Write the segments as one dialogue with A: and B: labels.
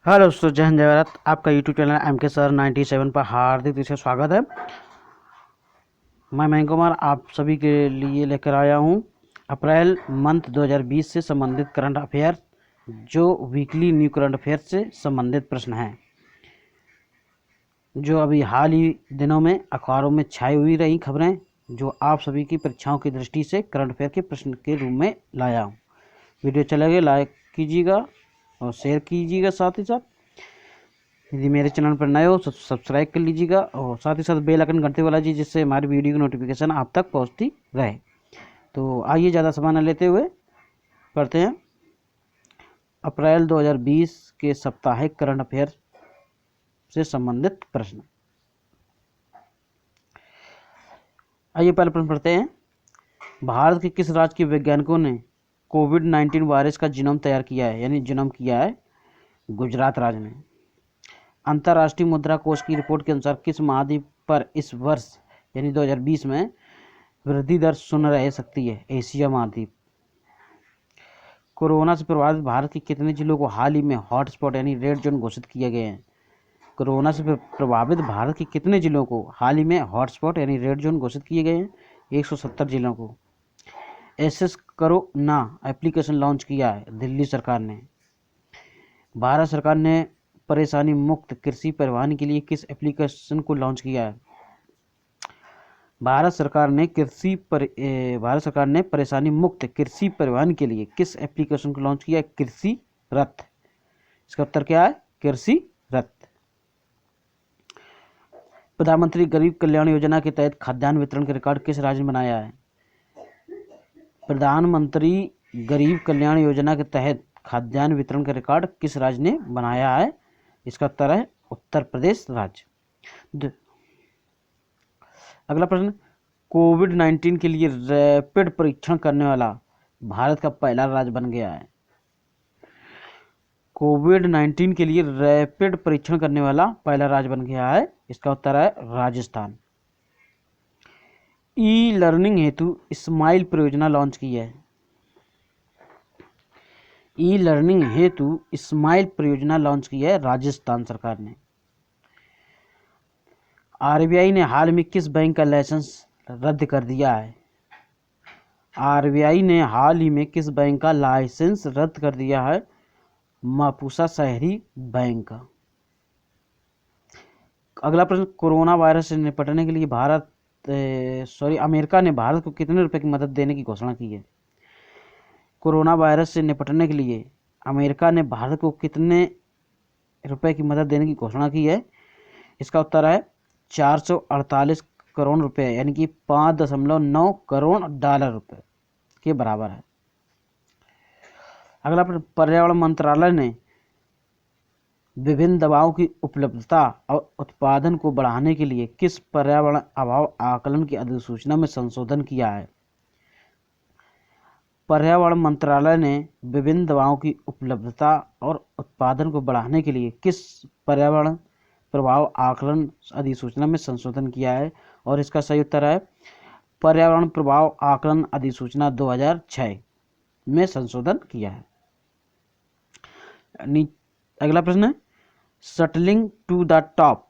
A: Hello दोस्तों, जय हिंद जय भारत। आपका यूट्यूब चैनल MK सर 97 पर हार्दिक रूप से स्वागत है। मैं मयंक कुमार आप सभी के लिए लेकर आया हूं अप्रैल मंथ 2020 से संबंधित करंट अफेयर, जो वीकली न्यू करंट अफेयर से संबंधित प्रश्न हैं, जो अभी हाल ही दिनों में अखबारों में छाई हुई रही खबरें, जो आप सभी की परीक्षाओं की दृष्टि से करंट अफेयर के प्रश्न के रूप में लाया हूँ। वीडियो अच्छा लगे लाइक कीजिएगा और शेयर कीजिएगा। साथ ही साथ यदि मेरे चैनल पर नए हो तो सब्सक्राइब कर लीजिएगा और साथ ही साथ बेल आइकन घंटे वाला जी, जिससे हमारी वीडियो की नोटिफिकेशन आप तक पहुंचती रहे। तो आइए ज़्यादा समय न लेते हुए पढ़ते हैं अप्रैल 2020 के साप्ताहिक करंट अफेयर से संबंधित प्रश्न। आइए पहले प्रश्न पढ़ते हैं। भारत के किस राज्य के वैज्ञानिकों ने कोविड-19 वायरस का जीनोम तैयार किया है, यानी जीनोम किया है? गुजरात राज्य ने। अंतर्राष्ट्रीय मुद्रा कोष की रिपोर्ट के अनुसार किस महाद्वीप पर इस वर्ष यानी 2020 में वृद्धि दर 0 रह सकती है? एशिया महाद्वीप। कोरोना से प्रभावित भारत के कितने जिलों को हाल ही में हॉटस्पॉट यानी रेड जोन घोषित किए गए हैं? कोरोना से प्रभावित भारत के कितने जिलों को हाल ही में हॉटस्पॉट यानी रेड जोन घोषित किए गए हैं? 170 जिलों को। एसएस करो ना एप्लीकेशन लॉन्च किया है दिल्ली सरकार ने। भारत सरकार ने परेशानी मुक्त कृषि परिवहन के लिए किस एप्लीकेशन को लॉन्च किया है? भारत सरकार ने परेशानी मुक्त कृषि परिवहन के लिए किस एप्लीकेशन को लॉन्च किया है? कृषि रथ। इसका उत्तर क्या है? कृषि रथ। प्रधानमंत्री गरीब कल्याण योजना के तहत खाद्यान्न वितरण का रिकॉर्ड किस राज्य ने बनाया है? प्रधानमंत्री गरीब कल्याण योजना के तहत खाद्यान्न वितरण का रिकॉर्ड किस राज्य ने बनाया है? इसका उत्तर है उत्तर प्रदेश राज्य। अगला प्रश्न, कोविड-19 के लिए रैपिड परीक्षण करने वाला भारत का पहला राज्य बन गया है? कोविड-19 के लिए रैपिड परीक्षण करने वाला पहला राज्य बन गया है। इसका उत्तर है राजस्थान। ई लर्निंग हेतु स्माइल परियोजना लॉन्च की है। ई लर्निंग हेतु स्माइल परियोजना लॉन्च की है राजस्थान सरकार ने। आरबीआई ने हाल में किस बैंक का लाइसेंस रद्द कर दिया है? आरबीआई ने हाल ही में किस बैंक का लाइसेंस रद्द कर दिया है? मापुसा शहरी बैंक। अगला प्रश्न, कोरोना वायरस से निपटने के लिए अमेरिका ने भारत को कितने रुपए की मदद देने की घोषणा की है? कोरोना वायरस से निपटने के लिए अमेरिका ने भारत को कितने रुपए की मदद देने की घोषणा की है? इसका उत्तर है 448 करोड़ रुपए, यानी कि 5.9 करोड़ डॉलर रुपए के बराबर है। अगला प्रश्न, पर्यावरण मंत्रालय ने विभिन्न दवाओं की उपलब्धता और उत्पादन को बढ़ाने के लिए किस पर्यावरण अभाव आकलन की अधिसूचना में संशोधन किया है? पर्यावरण मंत्रालय ने विभिन्न दवाओं की उपलब्धता और उत्पादन को बढ़ाने के लिए किस पर्यावरण प्रभाव आकलन अधिसूचना में संशोधन किया है? और इसका सही उत्तर है पर्यावरण प्रभाव आकलन अधिसूचना 2006 में संशोधन किया है। अगला प्रश्न है, shuttling to the top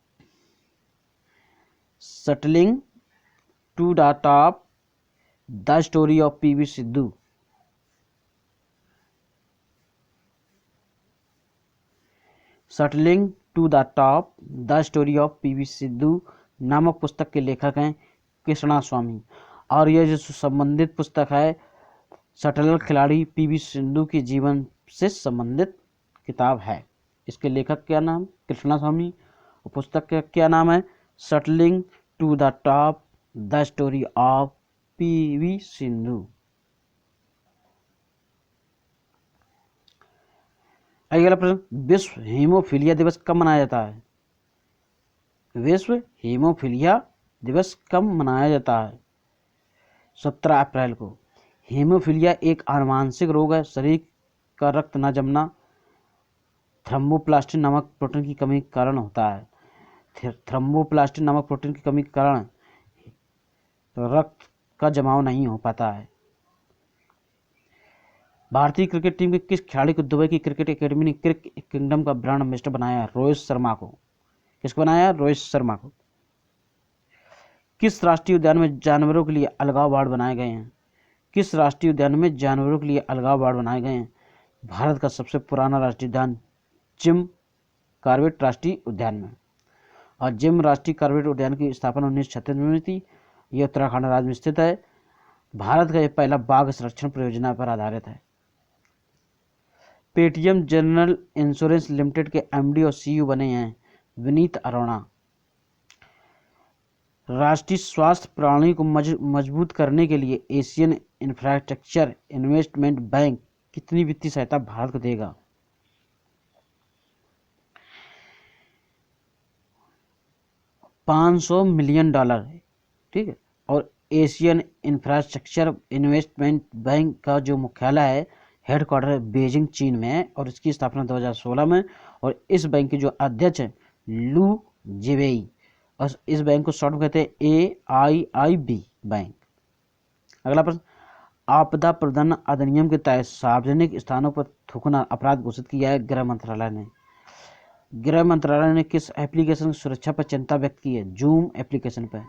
A: the story of P V Sindhu shuttling to the top the story of P V Sindhu नामक पुस्तक के लेखक हैं कृष्णा स्वामी, और यह जो संबंधित पुस्तक है शटल खिलाड़ी पीवी सिंधु के जीवन से संबंधित किताब है। इसके लेखक क्या नाम? कृष्णा स्वामी। और पुस्तक का क्या नाम है? Shuttling to the top the story of P V Sindhu. अगला प्रश्न, विश्व हीमोफीलिया दिवस कब मनाया जाता है? विश्व हीमोफीलिया दिवस कब मनाया जाता है? 17 अप्रैल को। हीमोफीलिया एक आनुवांशिक रोग है, शरीर का रक्त न जमना थ्रोम्बोप्लास्टिन नामक प्रोटीन की कमी के कारण होता है। थ्रोम्बोप्लास्टिन नामक प्रोटीन की कमी के कारण रक्त का जमाव नहीं हो पाता है। भारतीय क्रिकेट टीम के किस खिलाड़ी को दुबई की क्रिकेट एकेडमी ने क्रिकेट किंगडम का ब्रांड एम्बेसडर बनाया? रोहित शर्मा को। किसको बनाया? रोहित शर्मा को। किस राष्ट्रीय उद्यान में जानवरों के लिए अलगाव वार्ड बनाए गए हैं? किस राष्ट्रीय उद्यान में जानवरों के लिए अलगाव वार्ड बनाए गए हैं? भारत का सबसे पुराना राष्ट्रीय उद्यान जिम कॉर्बेट राष्ट्रीय उद्यान में। और जिम राष्ट्रीय कॉर्बेट उद्यान की स्थापना 1936 में हुई थी। यह उत्तराखंड राज्य में स्थित है। भारत का यह पहला बाघ संरक्षण परियोजना पर आधारित है। पेटीएम जनरल इंश्योरेंस लिमिटेड के एमडी और सीईओ बने हैं विनीत अरोड़ा। राष्ट्रीय स्वास्थ्य प्रणाली को मजबूत करने के लिए एशियन इंफ्रास्ट्रक्चर इन्वेस्टमेंट बैंक कितनी वित्तीय सहायता भारत को देगा? $500 मिलियन। ठीक है। और एशियन इंफ्रास्ट्रक्चर इन्वेस्टमेंट बैंक का जो मुख्यालय है, हेडक्वार्टर बीजिंग चीन में है और इसकी स्थापना 2016 में। और इस बैंक के जो अध्यक्ष हैं लू जेवेई, और इस बैंक को शॉर्ट में कहते हैं AIIB बैंक। अगला प्रश्न, आपदा प्रबंधन अधिनियम के तहत सार्वजनिक स्थानों पर थूकना अपराध घोषित किया है गृह मंत्रालय ने। गृह मंत्रालय ने किस एप्लीकेशन की सुरक्षा पर चिंता व्यक्त की है? जूम एप्लीकेशन पर।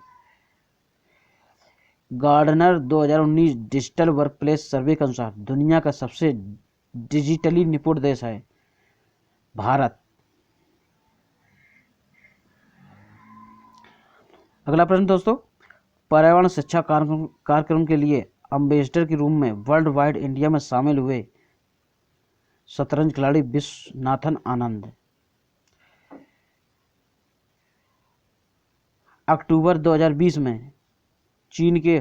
A: गार्डनर 2019 डिजिटल वर्कप्लेस सर्वे के अनुसार दुनिया का सबसे डिजिटली निपुण देश है भारत। अगला प्रश्न दोस्तों, पर्यावरण शिक्षा कार्यक्रम के लिए अम्बेसडर के रूप में वर्ल्ड वाइड इंडिया में शामिल हुए शतरंज खिलाड़ी विश्वनाथन आनंद। अक्टूबर 2020 में चीन के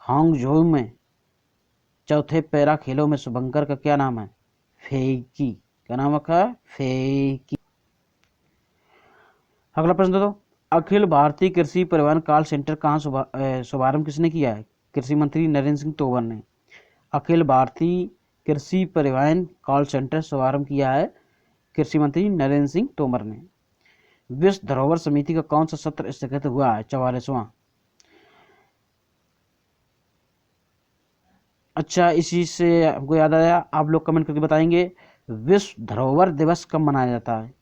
A: हांगझोउ में चौथे पैरा खेलों में शुभंकर का क्या नाम है? फेकी। क्या नाम रखा है? फेकी। अगला प्रश्न दोस्तों, अखिल भारतीय कृषि परिवहन कॉल सेंटर कहाँ शुभारंभ किसने किया है? कृषि मंत्री नरेंद्र सिंह तोमर ने। अखिल भारतीय कृषि परिवहन कॉल सेंटर शुभारंभ किया है कृषि मंत्री नरेंद्र सिंह तोमर ने। विश्व धरोहर समिति का कौन सा सत्र स्थगित हुआ है? 44वां। अच्छा, इसी से हमको याद आया, आप लोग कमेंट करके बताएंगे विश्व धरोहर दिवस कब मनाया जाता है?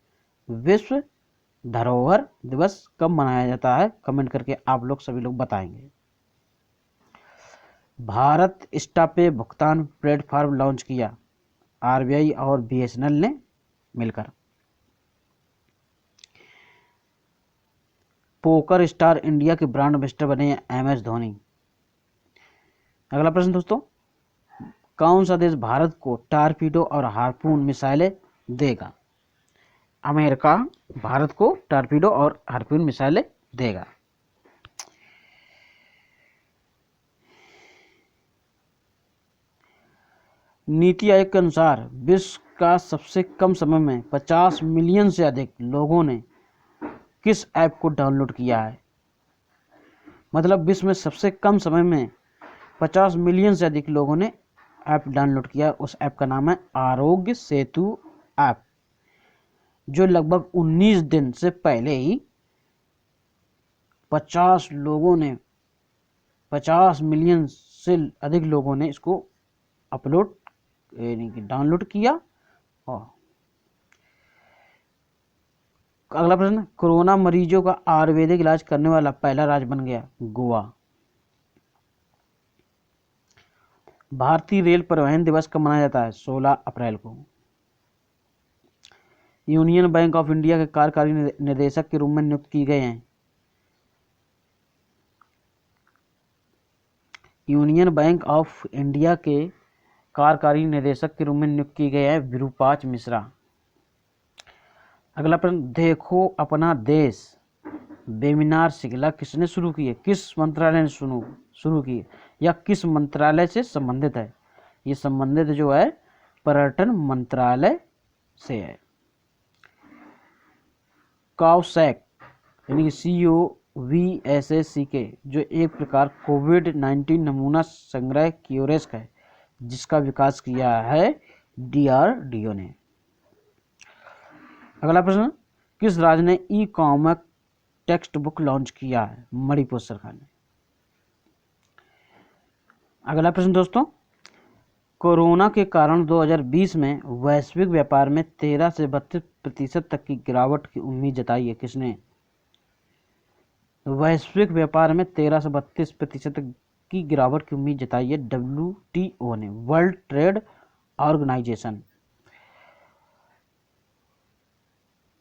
A: विश्व धरोहर दिवस कब मनाया जाता है? कमेंट करके आप लोग सभी लोग बताएंगे। भारत स्टापे भुगतान प्लेटफॉर्म लॉन्च किया आरबीआई और बीएसएनएल ने मिलकर। पोकर स्टार इंडिया के ब्रांड एम्बेसडर बने एमएस धोनी। अगला प्रश्न दोस्तों, कौन सा देश भारत को टारपीडो और हार्पून मिसाइलें देगा? अमेरिका भारत को टारपीडो और हार्पून मिसाइलें देगा। नीति आयोग के अनुसार विश्व का सबसे कम समय में 50 मिलियन से अधिक लोगों ने किस ऐप को डाउनलोड किया है? मतलब विश्व में सबसे कम समय में 50 मिलियन से अधिक लोगों ने ऐप डाउनलोड किया। उस ऐप का नाम है आरोग्य सेतु ऐप, जो लगभग 19 दिन से पहले ही 50 मिलियन से अधिक लोगों ने इसको अपलोड यानी कि डाउनलोड किया। और अगला प्रश्न, कोरोना मरीजों का आयुर्वेदिक इलाज करने वाला पहला राज्य बन गया गोवा। भारतीय रेल परिवहन दिवस कब मनाया जाता है? 16 अप्रैल को। यूनियन बैंक ऑफ इंडिया के कार्यकारी निदेशक के रूप में नियुक्त किए गए हैं। यूनियन बैंक ऑफ इंडिया के कार्यकारी निदेशक के रूप में नियुक्त किए गए हैं विरूपाक्ष मिश्रा। अगला प्रश्न, देखो अपना देश वेबिनार श्रृंखला किसने शुरू की है? किस मंत्रालय ने शुरू की है या किस मंत्रालय से संबंधित है? ये संबंधित जो है पर्यटन मंत्रालय से है। काउसैक यानी कि COVSAC जो एक प्रकार कोविड-19 नमूना संग्रह क्यूरेस्क है, जिसका विकास किया है DRDO ने। अगला प्रश्न, किस राज्य ने ई-कॉमर्स टेक्स्ट बुक लॉन्च किया है? मणिपुर सरकार ने। अगला प्रश्न दोस्तों, कोरोना के कारण 2020 में वैश्विक व्यापार में 13 से 32% तक की गिरावट की उम्मीद जताई है। किसने? वैश्विक व्यापार में 13 से 32% की गिरावट की उम्मीद जताई है WTO ने, वर्ल्ड ट्रेड ऑर्गेनाइजेशन।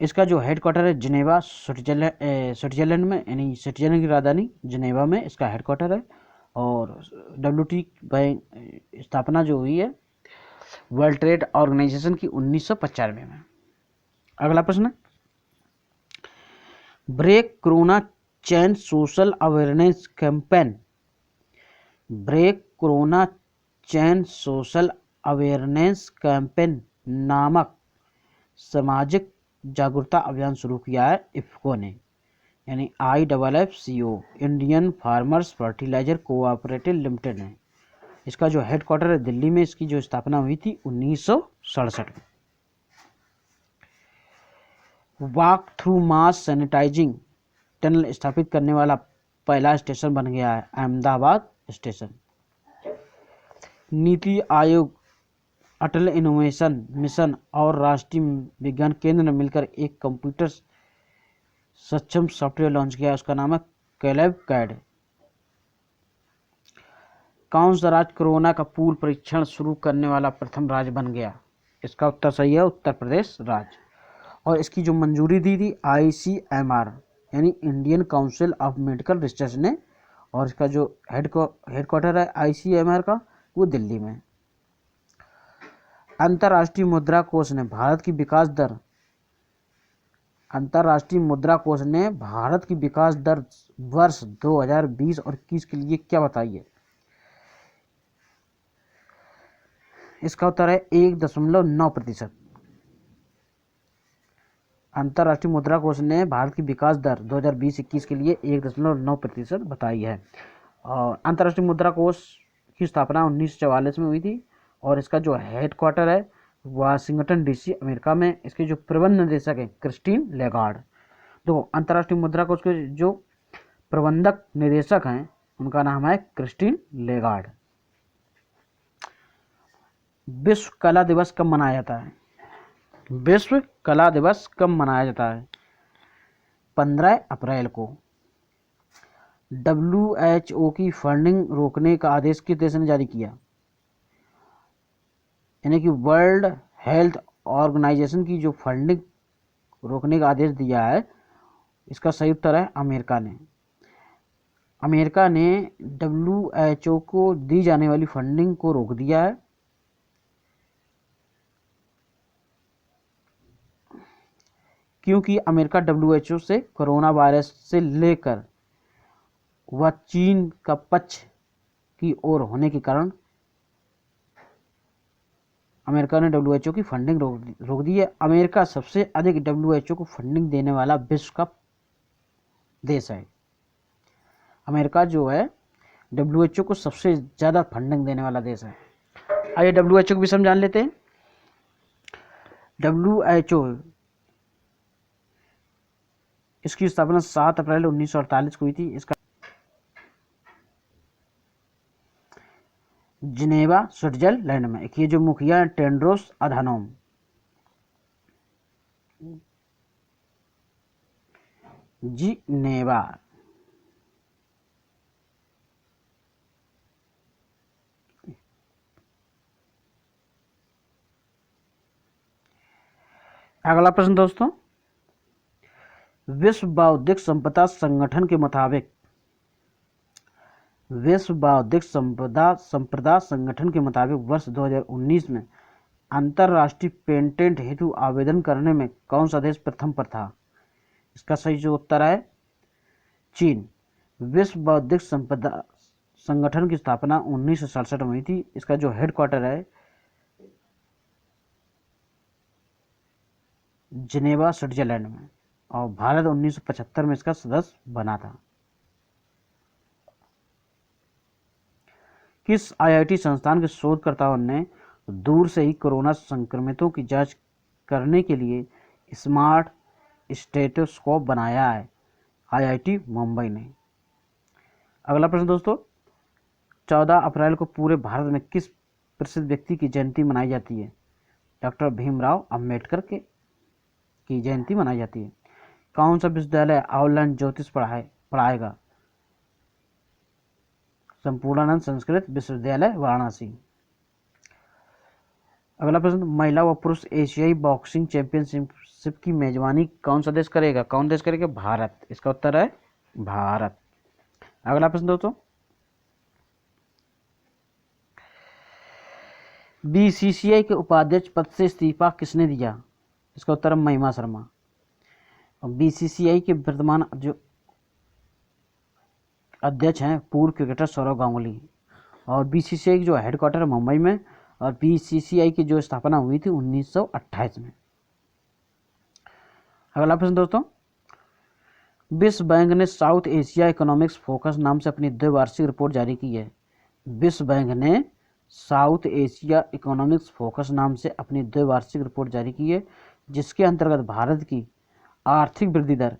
A: इसका जो हेडक्वार्टर है जिनेवा, स्विट्जरलैंड में, यानी स्विट्जरलैंड की राजधानी जिनेवा में इसका हेडक्वार्टर है। और WTO स्थापना जो हुई है वर्ल्ड ट्रेड ऑर्गेनाइजेशन की 1995 में। अगला प्रश्न, break corona chain social awareness campaign. Break corona chain social awareness campaign नामक सामाजिक जागरूकता अभियान शुरू किया है इफ्को ने, यानी IFFCO, Indian farmers fertiliser cooperative limited ने। इसका जो हेडक्वार्टर है दिल्ली में, इसकी जो स्थापना हुई थी 1967 में। वॉक थ्रू मास सैनिटाइजिंग टनल स्थापित करने वाला पहला स्टेशन बन गया है अहमदाबाद स्टेशन। नीति आयोग, अटल इनोवेशन मिशन और राष्ट्रीय विज्ञान केंद्र ने मिलकर एक कंप्यूटर सक्षम सॉफ्टवेयर लॉन्च किया, उसका नाम है कैलेब कैड। कौन सा राज्य कोरोना का पूल परीक्षण शुरू करने वाला प्रथम राज्य बन गया? इसका उत्तर सही है उत्तर प्रदेश राज्य। और इसकी जो मंजूरी दी थी ICMR, यानी Indian council of medical research ने। और इसका जो हेडक्वार्टर है ICMR का वो दिल्ली में। अंतर्राष्ट्रीय मुद्रा कोष ने भारत की विकास दर वर्ष 2020 और 21 के लिए क्या बताई है? इसका उत्तर है 1.9%। अंतर्राष्ट्रीय मुद्रा कोष ने भारत की विकास दर 2020-21 के लिए 1.9% बताई है। और अंतर्राष्ट्रीय मुद्रा कोष की स्थापना 1944 में हुई थी। और इसका जो हेडक्वार्टर है वाशिंगटन DC अमेरिका में। इसके जो प्रबंध निदेशक हैं क्रिस्टीन लेगार्ड। तो अंतर्राष्ट्रीय मुद्रा कोष के जो प्रबंधक निदेशक हैं उनका नाम है क्रिस्टीन लेगार्ड। विश्व कला दिवस कब मनाया जाता है? विश्व कला दिवस कब मनाया जाता है? 15 अप्रैल को। WHO की फंडिंग रोकने का आदेश किस देश ने जारी किया? यानी कि वर्ल्ड हेल्थ ऑर्गेनाइजेशन की जो फंडिंग रोकने का आदेश दिया है, इसका सही उत्तर है अमेरिका ने। अमेरिका ने WHO को दी जाने वाली फंडिंग को रोक दिया है। क्योंकि अमेरिका WHO से कोरोना वायरस से लेकर वह चीन का पक्ष की ओर होने के कारण अमेरिका ने WHO की फंडिंग रोक दी है। अमेरिका सबसे अधिक WHO को फंडिंग देने वाला विश्व का देश है। अमेरिका जो है WHO को सबसे ज़्यादा फंडिंग देने वाला देश है। आइए WHO को भी समझ लेते हैं। WHO इसकी स्थापना 7 अप्रैल 1948 को हुई थी। इसका जिनेवा स्विट्जरलैंड में। ये जो मुखिया है टेड्रोस अधानोम। जिनेवा। अगला प्रश्न दोस्तों, विश्व बौद्धिक संपदा संगठन के मुताबिक वर्ष 2019 में अंतर्राष्ट्रीय पेटेंट हेतु आवेदन करने में कौन सा देश प्रथम पर था? इसका सही जो उत्तर है चीन। विश्व बौद्धिक संपदा संगठन की स्थापना 1967 में हुई थी। इसका जो हेडक्वार्टर है जिनेवा स्विट्जरलैंड में। और भारत 1975 में इसका सदस्य बना था। किस IIT संस्थान के शोधकर्ताओं ने दूर से ही कोरोना संक्रमितों की जांच करने के लिए स्मार्ट स्टेथोस्कोप बनाया है? IIT मुंबई ने। अगला प्रश्न दोस्तों, 14 अप्रैल को पूरे भारत में किस प्रसिद्ध व्यक्ति की जयंती मनाई जाती है? डॉक्टर भीमराव अंबेडकर की जयंती मनाई जाती है। कौन सा विश्वविद्यालय ऑनलाइन ज्योतिष पढ़ाएगा? संपूर्णानंद संस्कृत विश्वविद्यालय वाराणसी। अगला प्रश्न, महिला व पुरुष एशियाई बॉक्सिंग चैंपियनशिप की मेजबानी कौन सा देश करेगा? कौन देश करेगा? भारत। इसका उत्तर है भारत। अगला प्रश्न दोस्तों, बीसीसीआई के उपाध्यक्ष पद से इस्तीफा किसने दिया? इसका उत्तर है महिमा शर्मा। और बीसीसीआई के वर्तमान जो अध्यक्ष हैं पूर्व क्रिकेटर सौरव गांगुली। और बीसीसीआई की जो हेडक्वार्टर मुंबई में, और बीसीसीआई की जो स्थापना हुई थी 1928 में। अगला प्रश्न दोस्तों, विश्व बैंक ने साउथ एशिया इकोनॉमिक्स फोकस नाम से अपनी द्विवार्षिक रिपोर्ट जारी की है। विश्व बैंक ने साउथ एशिया इकोनॉमिक्स फोकस नाम से अपनी द्विवार्षिक रिपोर्ट जारी की है, जिसके अंतर्गत भारत की आर्थिक वृद्धि दर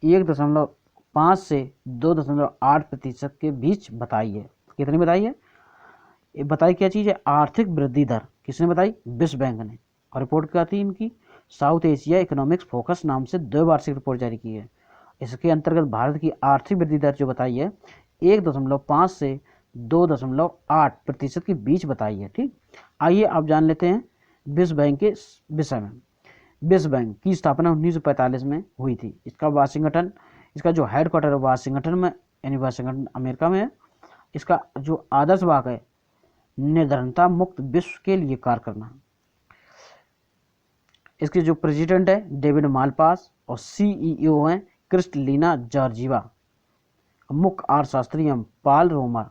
A: 1.5 से 2.8% के बीच बताई है। कितनी बताई है? ये बताई क्या चीज़ है? आर्थिक वृद्धि दर। किसने बताई? विश्व बैंक ने। और रिपोर्ट क्या थी इनकी? साउथ एशिया इकोनॉमिक्स फोकस नाम से द्विवार्षिक रिपोर्ट जारी की है। इसके अंतर्गत भारत की आर्थिक वृद्धि दर जो बताई है 1.5 से 2.8% के बीच बताई है। ठीक, आइए आप जान लेते हैं विश्व बैंक के विषय में। विश्व बैंक की स्थापना 1945 में हुई थी। इसका जो हेडक्वार्टर है वाशिंगटन में, यानी वाशिंगटन अमेरिका में है। इसका जो आदर्श वाक्य है निर्धनता मुक्त विश्व के लिए कार्य करना। इसके जो प्रेसिडेंट है डेविड मालपास और सीईओ हैं क्रिस्टलिना जॉर्जीवा। मुख्य अर्थशास्त्री हैं पॉल रोमर।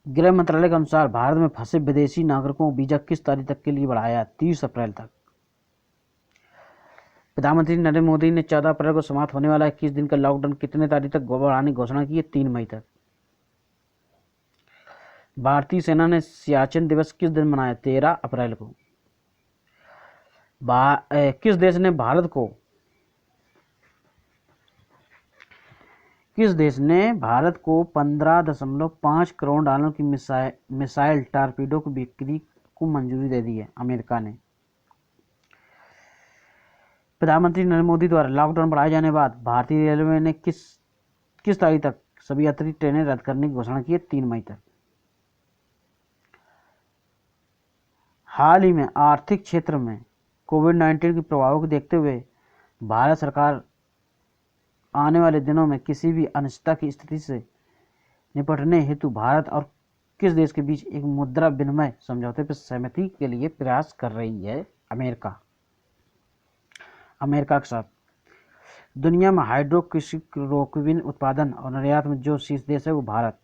A: गृह मंत्रालय के अनुसार भारत में फंसे विदेशी नागरिकों को वीजा किस तारीख तक के लिए बढ़ाया? 30 अप्रैल तक। प्रधानमंत्री नरेंद्र मोदी ने 14 अप्रैल को समाप्त होने वाला 21 दिन का लॉकडाउन कितने तारीख तक बढ़ाने की घोषणा की है? 3 मई तक। भारतीय सेना ने सियाचिन दिवस किस दिन मनाया? 13 अप्रैल को। किस देश ने भारत को 15.5 करोड़ डॉलर की मिसाइल टारपीडो की बिक्री को मंजूरी दे दी है? अमेरिका ने। प्रधानमंत्री नरेंद्र मोदी द्वारा लॉकडाउन बढ़ाए जाने के बाद भारतीय रेलवे ने किस तारीख तक सभी यात्री ट्रेनें रद्द करने की घोषणा की है? 3 मई तक। हाल ही में आर्थिक क्षेत्र में कोविड-19 के प्रभावों को देखते हुए भारत सरकार आने वाले दिनों में किसी भी अनिश्चितता की स्थिति से निपटने हेतु भारत और किस देश के बीच एक मुद्रा विनिमय समझौते पर सहमति के लिए प्रयास कर रही है? अमेरिका के साथ। दुनिया में हाइड्रोक्सीक्लोरोक्विन उत्पादन और निर्यात में जो शीर्ष देश है वो भारत।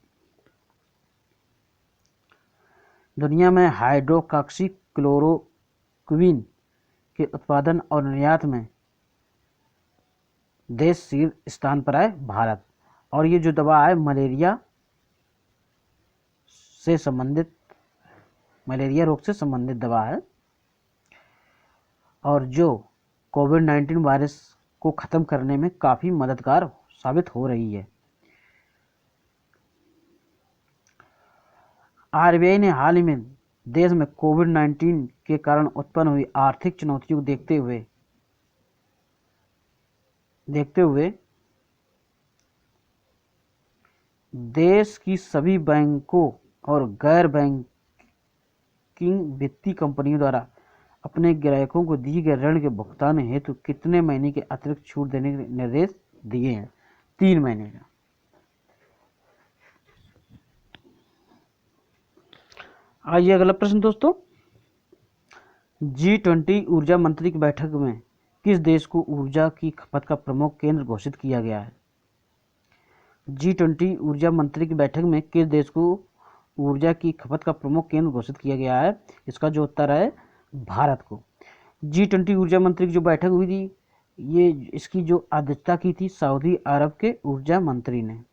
A: दुनिया में हाइड्रोक्सीक्लोरोक्विन के उत्पादन और निर्यात में देश शीर्ष स्थान पर है भारत। और ये जो दवा है मलेरिया रोग से संबंधित दवा है, और जो कोविड-19 वायरस को खत्म करने में काफी मददगार साबित हो रही है। आरबीआई ने हाल ही में देश में कोविड-19 के कारण उत्पन्न हुई आर्थिक चुनौतियों को देखते हुए देश की सभी बैंकों और गैर बैंकिंग वित्तीय कंपनियों द्वारा अपने ग्राहकों को दिए गए ऋण के भुगतान हेतु कितने महीने के अतिरिक्त छूट देने के निर्देश दिए हैं? 3 महीने का। आइए अगला प्रश्न दोस्तों, G20 ऊर्जा मंत्री की बैठक में किस देश को ऊर्जा की खपत का प्रमुख केंद्र घोषित किया गया है? G20 ऊर्जा मंत्री की बैठक में किस देश को ऊर्जा की खपत का प्रमुख केंद्र घोषित किया गया है? इसका जो उत्तर है भारत को। G20 ऊर्जा मंत्री की जो बैठक हुई थी इसकी जो अध्यक्षता की थी सऊदी अरब के ऊर्जा मंत्री ने।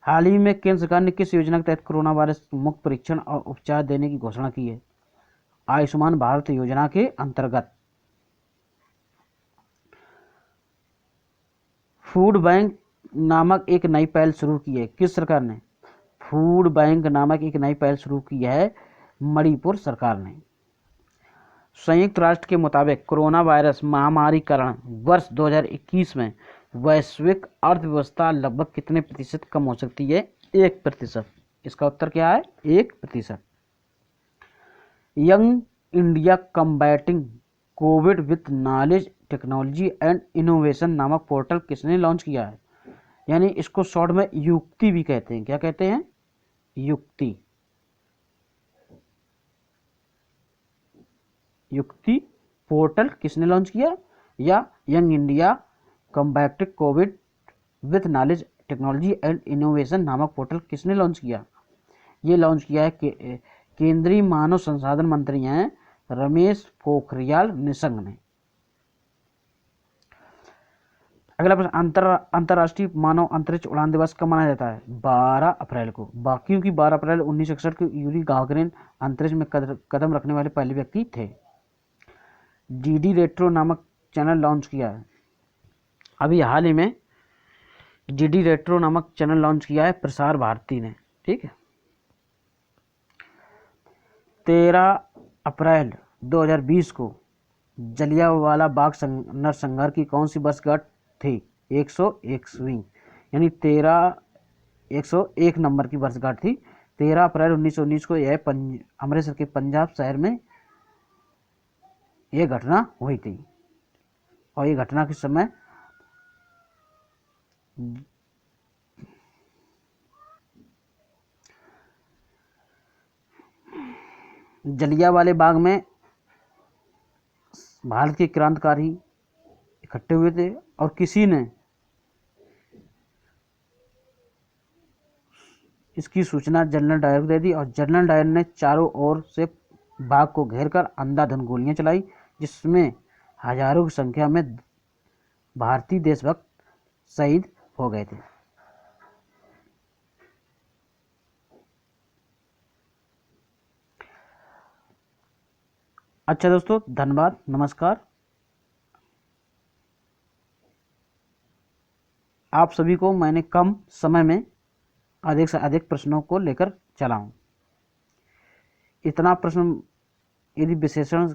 A: हाल ही में केंद्र सरकार ने किस योजना के तहत कोरोना वायरस मुक्त परीक्षण और उपचार देने की घोषणा की है? आयुष्मान भारत योजना के अंतर्गत। फूड बैंक नामक एक नई पहल शुरू की है। किस सरकार ने? फूड बैंक नामक एक नई पहल शुरू की है मणिपुर सरकार ने। संयुक्त राष्ट्र के मुताबिक कोरोना वायरस महामारी कारण वर्ष 2021 में वैश्विक अर्थव्यवस्था लगभग कितने प्रतिशत कम हो सकती है? 1%। इसका उत्तर क्या है? 1%। Young India combating Covid with knowledge technology and innovation नामक पोर्टल किसने लॉन्च किया है? यानी इसको शॉर्ट में युक्ति भी कहते हैं। क्या कहते हैं? युक्ति। युक्ति पोर्टल किसने लॉन्च किया? या young India combating Covid with knowledge technology and innovation नामक पोर्टल किसने लॉन्च किया? ये लॉन्च किया है केंद्रीय मानव संसाधन मंत्री हैं रमेश पोखरियाल निशंक ने। अगला प्रश्न, अंतर्राष्ट्रीय मानव अंतरिक्ष उड़ान दिवस कब मनाया जाता है? 12 अप्रैल को। क्योंकि 12 अप्रैल 1961 को यूरी गागरिन अंतरिक्ष में कदम रखने वाले पहले व्यक्ति थे। डीडी रेट्रो नामक चैनल लॉन्च किया है। अभी हाल ही में डीडी रेट्रो नामक चैनल लॉन्च किया है प्रसार भारती ने। ठीक है। 13 अप्रैल 2020 को जलियांवाला बाग नरसंहार की कौन सी वर्षगांठ थी? 101वीं, यानी 101 नंबर की वर्षगांठ थी। 13 अप्रैल 1919 को यह अमृतसर के पंजाब शहर में यह घटना हुई थी। और ये घटना के समय जलियांवाले बाग में भारत के क्रांतिकारी इकट्ठे हुए थे और किसी ने इसकी सूचना जनरल डायर को दे दी और जनरल डायर ने चारों ओर से बाग को घेरकर अंधाधुंध गोलियां चलाई, जिसमें हजारों की संख्या में भारतीय देशभक्त शहीद हो गए थे। अच्छा दोस्तों, धन्यवाद, नमस्कार। आप सभी को मैंने कम समय में अधिक से अधिक प्रश्नों को लेकर चला हूँ। इतना प्रश्न यदि विश्लेषण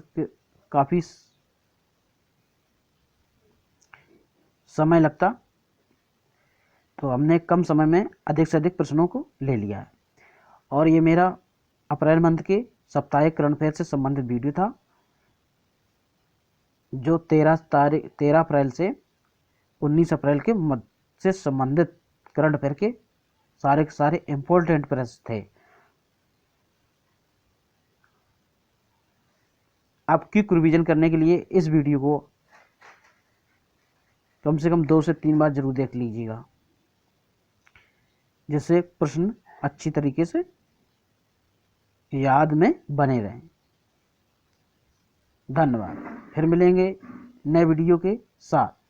A: काफ़ी समय लगता तो हमने कम समय में अधिक से अधिक प्रश्नों को ले लिया है। और ये मेरा अप्रैल मंथ के साप्ताहिक करंट अफेयर से संबंधित वीडियो था, जो 13 अप्रैल से 19 अप्रैल के मध्य से संबंधित करंट अफेयर के सारे इम्पोर्टेंट प्रश्न थे। आप क्विक रिवीजन करने के लिए इस वीडियो को कम से कम 2 से 3 बार जरूर देख लीजिएगा, जिससे प्रश्न अच्छी तरीके से याद में बने रहें। धन्यवाद। फिर मिलेंगे नए वीडियो के साथ।